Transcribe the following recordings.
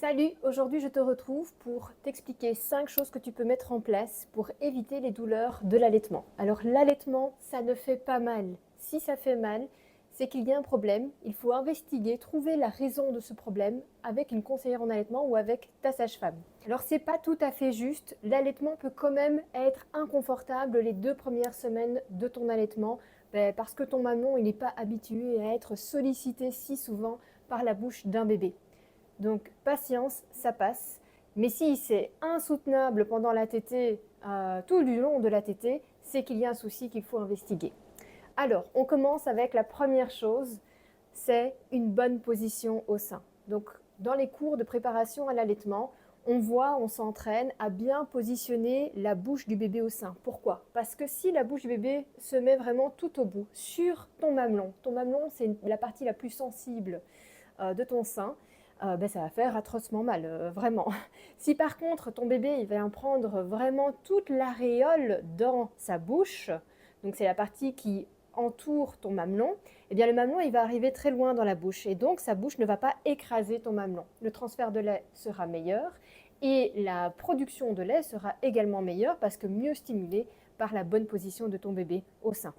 Salut, aujourd'hui je te retrouve pour t'expliquer 5 choses que tu peux mettre en place pour éviter les douleurs de l'allaitement. Alors l'allaitement, ça ne fait pas mal. Si ça fait mal, c'est qu'il y a un problème. Il faut investiguer, trouver la raison de ce problème avec une conseillère en allaitement ou avec ta sage-femme. Alors c'est pas tout à fait juste. L'allaitement peut quand même être inconfortable les 2 premières semaines de ton allaitement parce que ton mamelon il n'est pas habitué à être sollicité si souvent par la bouche d'un bébé. Donc patience, ça passe. Mais si c'est insoutenable pendant la tétée, tout du long de la tétée, c'est qu'il y a un souci qu'il faut investiguer. Alors, on commence avec la première chose, c'est une bonne position au sein. Donc, dans les cours de préparation à l'allaitement, on s'entraîne à bien positionner la bouche du bébé au sein. Pourquoi? Parce que si la bouche du bébé se met vraiment tout au bout, sur ton mamelon c'est la partie la plus sensible de ton sein, ça va faire atrocement mal, vraiment. Si par contre ton bébé il va en prendre vraiment toute l'aréole dans sa bouche, donc c'est la partie qui entoure ton mamelon, eh bien le mamelon il va arriver très loin dans la bouche et donc sa bouche ne va pas écraser ton mamelon. Le transfert de lait sera meilleur et la production de lait sera également meilleure parce que mieux stimulée par la bonne position de ton bébé au sein.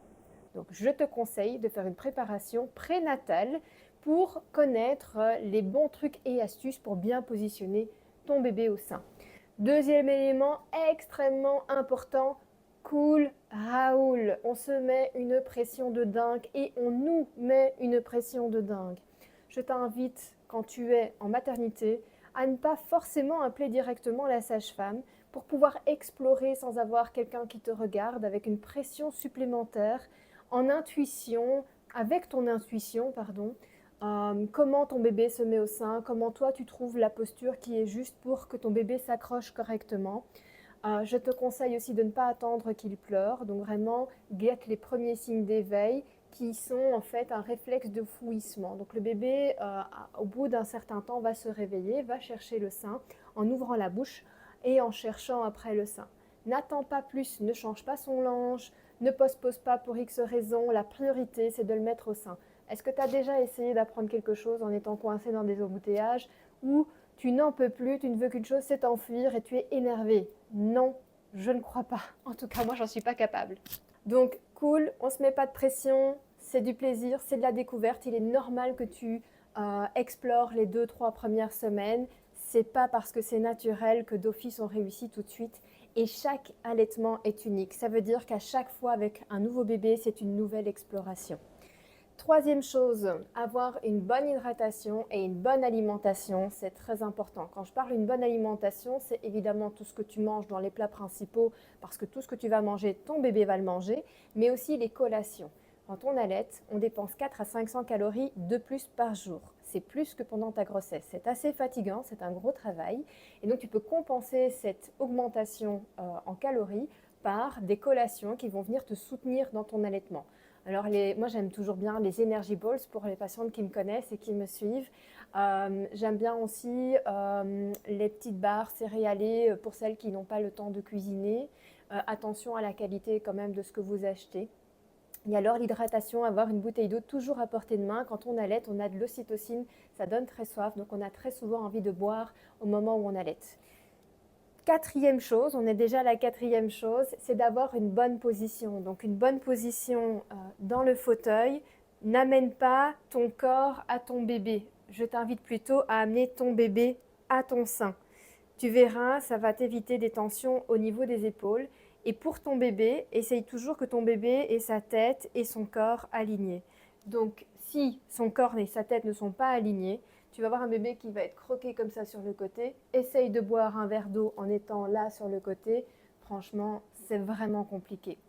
Donc je te conseille de faire une préparation prénatale pour connaître les bons trucs et astuces pour bien positionner ton bébé au sein. Deuxième élément extrêmement important, cool Raoul. On se met une pression de dingue et on nous met une pression de dingue. Je t'invite, quand tu es en maternité, à ne pas forcément appeler directement la sage-femme pour pouvoir explorer sans avoir quelqu'un qui te regarde avec une pression supplémentaire en intuition, avec ton intuition, pardon, comment ton bébé se met au sein, comment toi tu trouves la posture qui est juste pour que ton bébé s'accroche correctement. Je te conseille aussi de ne pas attendre qu'il pleure, donc vraiment guette les premiers signes d'éveil qui sont en fait un réflexe de fouissement. Donc le bébé, au bout d'un certain temps, va se réveiller, va chercher le sein en ouvrant la bouche et en cherchant après le sein. N'attends pas plus, ne change pas son linge, ne postpose pas pour X raison, la priorité c'est de le mettre au sein. Est-ce que tu as déjà essayé d'apprendre quelque chose en étant coincé dans des embouteillages ou tu n'en peux plus, tu ne veux qu'une chose, c'est t'enfuir et tu es énervé? Non, je ne crois pas. En tout cas, moi, j'en suis pas capable. Donc, cool, on ne se met pas de pression, c'est du plaisir, c'est de la découverte. Il est normal que tu explores les 2-3 premières semaines. C'est pas parce que c'est naturel que d'office on réussit tout de suite. Et chaque allaitement est unique. Ça veut dire qu'à chaque fois avec un nouveau bébé, c'est une nouvelle exploration. Troisième chose, avoir une bonne hydratation et une bonne alimentation, c'est très important. Quand je parle d'une bonne alimentation, c'est évidemment tout ce que tu manges dans les plats principaux, parce que tout ce que tu vas manger, ton bébé va le manger, mais aussi les collations. Quand on allaite, on dépense 4 à 500 calories de plus par jour. C'est plus que pendant ta grossesse. C'est assez fatigant, c'est un gros travail. Et donc tu peux compenser cette augmentation en calories par des collations qui vont venir te soutenir dans ton allaitement. Alors moi j'aime toujours bien les Energy Balls pour les patientes qui me connaissent et qui me suivent. J'aime bien aussi les petites barres céréalées pour celles qui n'ont pas le temps de cuisiner. Attention à la qualité quand même de ce que vous achetez. Et alors l'hydratation, avoir une bouteille d'eau toujours à portée de main. Quand on allaite, on a de l'ocytocine, ça donne très soif, donc on a très souvent envie de boire au moment où on allaite. Quatrième chose, on est déjà à la quatrième chose, c'est d'avoir une bonne position. Donc une bonne position dans le fauteuil n'amène pas ton corps à ton bébé. Je t'invite plutôt à amener ton bébé à ton sein. Tu verras, ça va t'éviter des tensions au niveau des épaules. Et pour ton bébé, essaye toujours que ton bébé ait sa tête et son corps alignés. Donc si son corps et sa tête ne sont pas alignés, tu vas avoir un bébé qui va être croqué comme ça sur le côté. Essaye de boire un verre d'eau en étant là sur le côté. Franchement, c'est vraiment compliqué.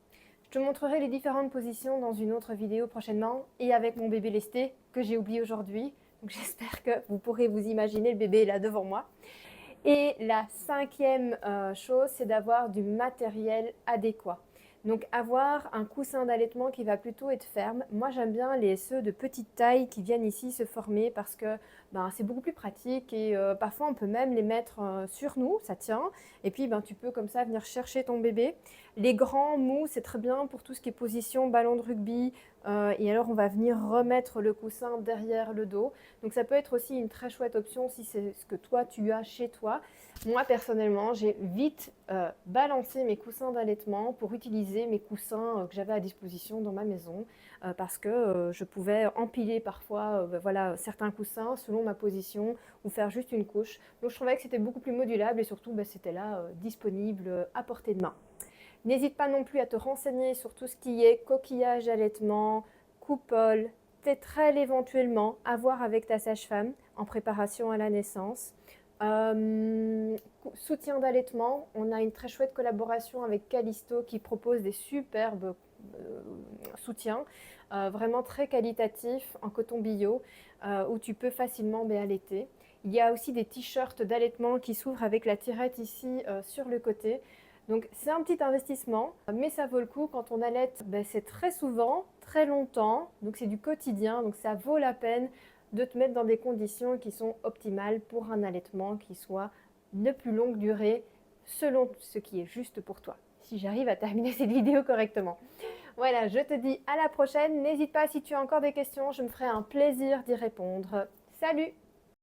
Je te montrerai les différentes positions dans une autre vidéo prochainement et avec mon bébé lesté que j'ai oublié aujourd'hui. Donc j'espère que vous pourrez vous imaginer, le bébé est là devant moi. Et la cinquième chose, c'est d'avoir du matériel adéquat. Donc avoir un coussin d'allaitement qui va plutôt être ferme. Moi j'aime bien ceux de petite taille qui viennent ici se former parce que ben, c'est beaucoup plus pratique et parfois on peut même les mettre sur nous, ça tient. Et puis ben, tu peux comme ça venir chercher ton bébé. Les grands mous, c'est très bien pour tout ce qui est position, ballon de rugby. Et alors on va venir remettre le coussin derrière le dos. Donc ça peut être aussi une très chouette option si c'est ce que toi tu as chez toi. Moi personnellement, j'ai vite balancé mes coussins d'allaitement pour utiliser mes coussins que j'avais à disposition dans ma maison parce que je pouvais empiler parfois voilà, certains coussins selon ma position ou faire juste une couche. Donc je trouvais que c'était beaucoup plus modulable et surtout c'était là disponible à portée de main. N'hésite pas non plus à te renseigner sur tout ce qui est coquillage d'allaitement, coupole, tétrelle éventuellement, à voir avec ta sage-femme en préparation à la naissance. Soutien d'allaitement, on a une très chouette collaboration avec Callisto qui propose des superbes soutiens, vraiment très qualitatifs en coton bio, où tu peux facilement allaiter. Il y a aussi des t-shirts d'allaitement qui s'ouvrent avec la tirette ici sur le côté. Donc c'est un petit investissement, mais ça vaut le coup quand on allaite, c'est très souvent, très longtemps, donc c'est du quotidien, donc ça vaut la peine de te mettre dans des conditions qui sont optimales pour un allaitement qui soit de plus longue durée selon ce qui est juste pour toi. Si j'arrive à terminer cette vidéo correctement. Voilà, je te dis à la prochaine. N'hésite pas si tu as encore des questions, je me ferai un plaisir d'y répondre. Salut!